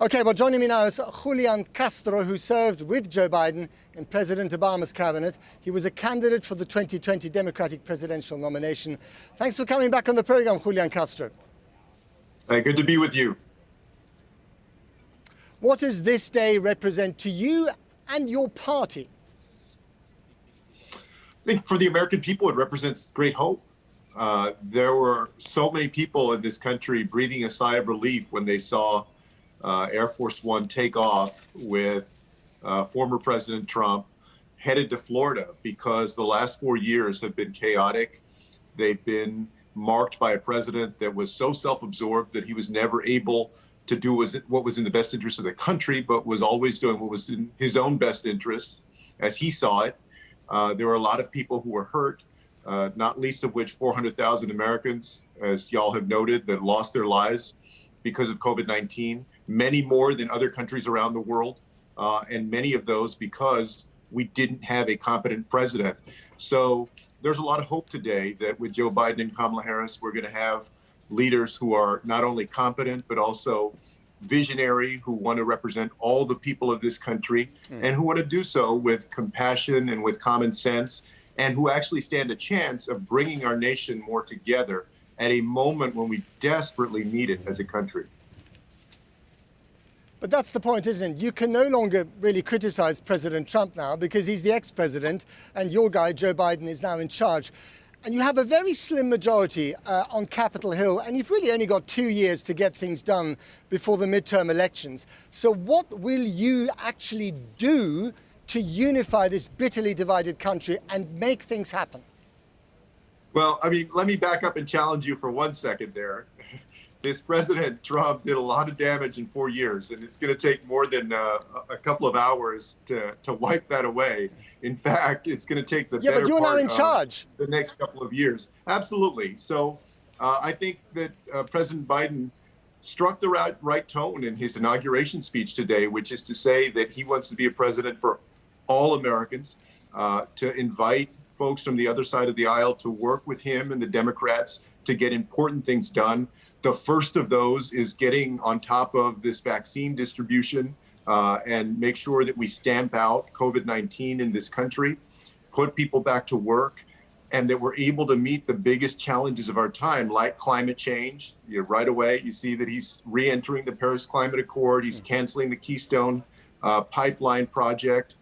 Okay, well, joining me now is Julian Castro, who served with Joe Biden in President Obama's cabinet. He was a candidate for the 2020 Democratic presidential nomination. Thanks for coming back on the program, Julian Castro. Hey, good to be with you. What does this day represent to you and your party? I think for the American people, it represents great hope. There were so many people in this country breathing a sigh of relief when they saw Air Force One take off with former President Trump headed to Florida, because the last 4 years have been chaotic. They've been marked by a president that was so self-absorbed that he was never able to do what was in the best interest of the country, but was always doing what was in his own best interest as he saw it. There were a lot of people who were hurt, not least of which 400,000 Americans, as y'all have noted, that lost their lives because of COVID-19, many more than other countries around the world, and many of those because we didn't have a competent president. So there's a lot of hope today that with Joe Biden and Kamala Harris, we're going to have leaders who are not only competent, but also visionary, who want to represent all the people of this country, and who want to do so with compassion and with common sense, and who actually stand a chance of bringing our nation more together at a moment when we desperately need it as a country. But that's the point, isn't it? You can no longer really criticize President Trump now because he's the ex-president and your guy, Joe Biden, is now in charge. And you have a very slim majority on Capitol Hill, and you've really only got 2 years to get things done before the midterm elections. So what will you actually do to unify this bitterly divided country and make things happen? Well, I mean, let me back up and challenge you for 1 second there. This President Trump did a lot of damage in 4 years, and it's going to take more than a couple of hours to wipe that away. In fact, it's going to take the better but you're now in charge. The next couple of years. Absolutely. So I think that President Biden struck the right tone in his inauguration speech today, which is to say that he wants to be a president for all Americans, to invite folks from the other side of the aisle to work with him and the Democrats to get important things done. The first of those is getting on top of this vaccine distribution and make sure that we stamp out COVID-19 in this country, put people back to work, and that we're able to meet the biggest challenges of our time, like climate change. Right away, you see that he's re-entering the Paris Climate Accord. He's canceling the Keystone pipeline project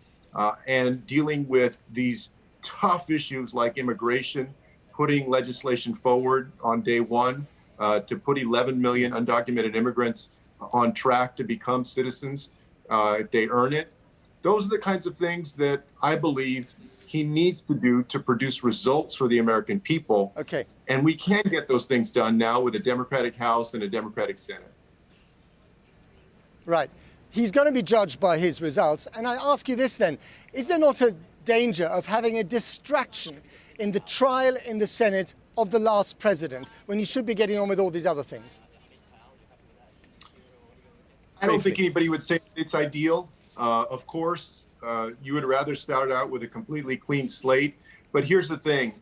and dealing with these tough issues like immigration, putting legislation forward on day one to put 11 million undocumented immigrants on track to become citizens if they earn it. Those are the kinds of things that I believe he needs to do to produce results for the American people. Okay. And we can get those things done now with a Democratic House and a Democratic Senate. Right. He's going to be judged by his results. And I ask you this then, is there not a danger of having a distraction in the trial in the Senate of the last president when he should be getting on with all these other things? I don't think anybody would say it's ideal. Of course, you would rather start out with a completely clean slate. But here's the thing.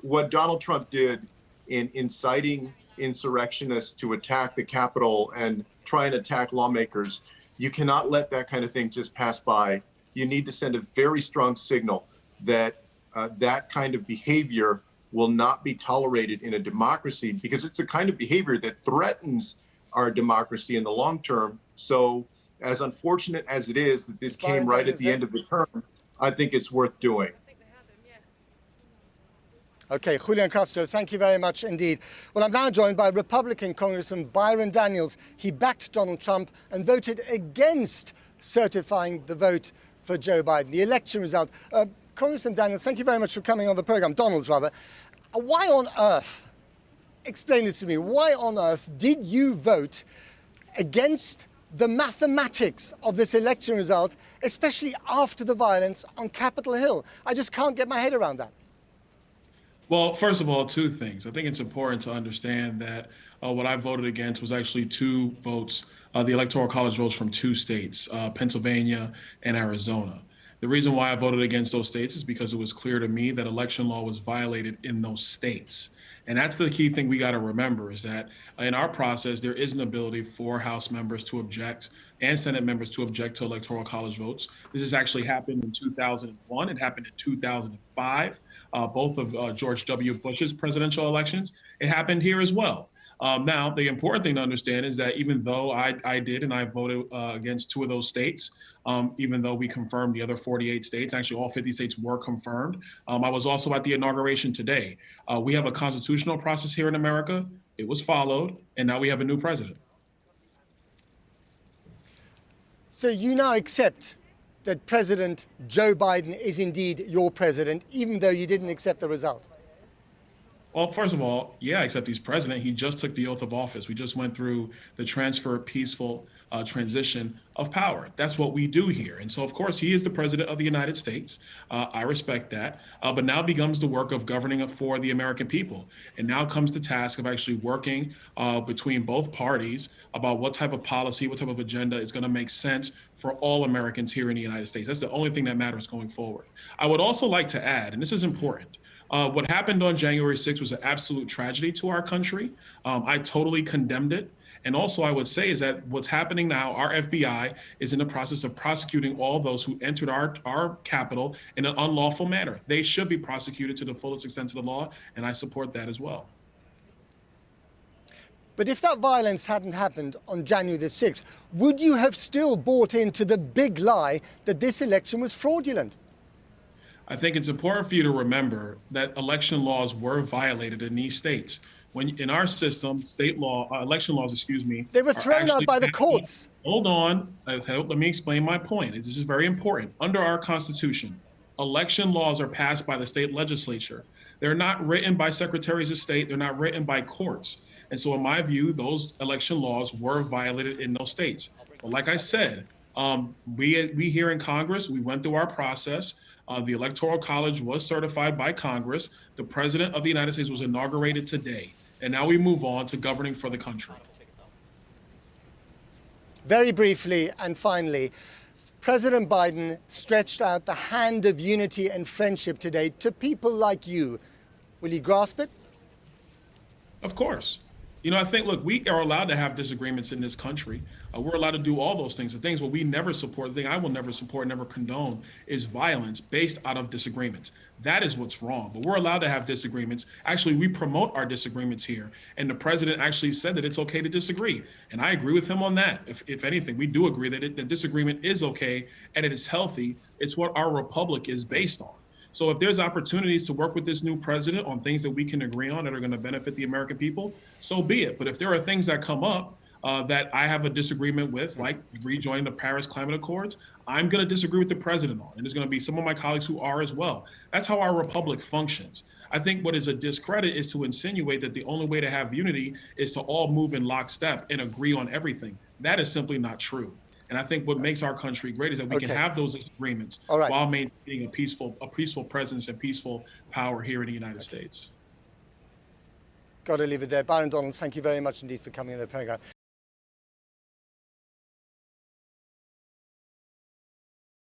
What Donald Trump did in inciting insurrectionists to attack the Capitol and try and attack lawmakers, you cannot let that kind of thing just pass by. You need to send a very strong signal that that kind of behavior will not be tolerated in a democracy, because it's the kind of behavior that threatens our democracy in the long term. So as unfortunate as it is that this came right at the end of the term, I think it's worth doing. Okay, Julian Castro, thank you very much indeed. Well, I'm now joined by Republican Congressman Byron Donalds. He backed Donald Trump and voted against certifying the vote for Joe Biden, the election result. Congressman Donalds, thank you very much for coming on the program. Donalds, rather. Why on earth, explain this to me, why on earth did you vote against the mathematics of this election result, especially after the violence on Capitol Hill? I just can't get my head around that. Well, first of all, two things. I think it's important to understand that what I voted against was actually 2 votes, the Electoral College votes from 2 states, Pennsylvania and Arizona. The reason why I voted against those states is because it was clear to me that election law was violated in those states. And that's the key thing we got to remember, is that in our process, there is an ability for House members to object and Senate members to object to electoral college votes. This has actually happened in 2001. It happened in 2005, both of George W. Bush's presidential elections. It happened here as well. Now, the important thing to understand is that even though I did and I voted against 2 of those states, even though we confirmed the other 48 states, actually all 50 states were confirmed, I was also at the inauguration today. We have a constitutional process here in America. It was followed, and now we have a new president. So you now accept that President Joe Biden is indeed your president, even though you didn't accept the result? Well, first of all, yeah, except he's president. He just took the oath of office. We just went through the transfer, peaceful transition of power. That's what we do here. And so, of course, he is the president of the United States. I respect that. But now becomes the work of governing for the American people. And now comes the task of actually working between both parties about what type of policy, what type of agenda is going to make sense for all Americans here in the United States. That's the only thing that matters going forward. I would also like to add, and this is important, what happened on January 6th was an absolute tragedy to our country. I totally condemned it. And also I would say is that what's happening now, our FBI is in the process of prosecuting all those who entered our Capitol in an unlawful manner. They should be prosecuted to the fullest extent of the law, and I support that as well. But if that violence hadn't happened on January the 6th, would you have still bought into the big lie that this election was fraudulent? I think it's important for you to remember that election laws were violated in these states. When in our system, election laws, they were thrown out by the courts. Hold on, let me explain my point. This is very important. Under our Constitution, election laws are passed by the state legislature. They're not written by secretaries of state. They're not written by courts. And so in my view, those election laws were violated in those states. But like I said, we here in Congress, we went through our process. The Electoral College was certified by Congress. The President of the United States was inaugurated today. And now we move on to governing for the country. Very briefly and finally, President Biden stretched out the hand of unity and friendship today to people like you. Will you grasp it? Of course. You know, I think, look, we are allowed to have disagreements in this country. We're allowed to do all those things. The things what we never support, the thing I will never support, never condone, is violence based out of disagreements. That is what's wrong. But we're allowed to have disagreements. Actually, we promote our disagreements here. And the president actually said that it's okay to disagree. And I agree with him on that. If anything, we do agree that the disagreement is okay and it is healthy. It's what our republic is based on. So if there's opportunities to work with this new president on things that we can agree on that are going to benefit the American people, so be it. But if there are things that come up that I have a disagreement with, like rejoining the Paris Climate Accords, I'm going to disagree with the president on. And there's going to be some of my colleagues who are as well. That's how our republic functions. I think what is a discredit is to insinuate that the only way to have unity is to all move in lockstep and agree on everything. That is simply not true. And I think what makes our country great is that we can have those disagreements while maintaining a peaceful presence and peaceful power here in the United States. Got to leave it there. Byron Donalds, thank you very much indeed for coming on the program.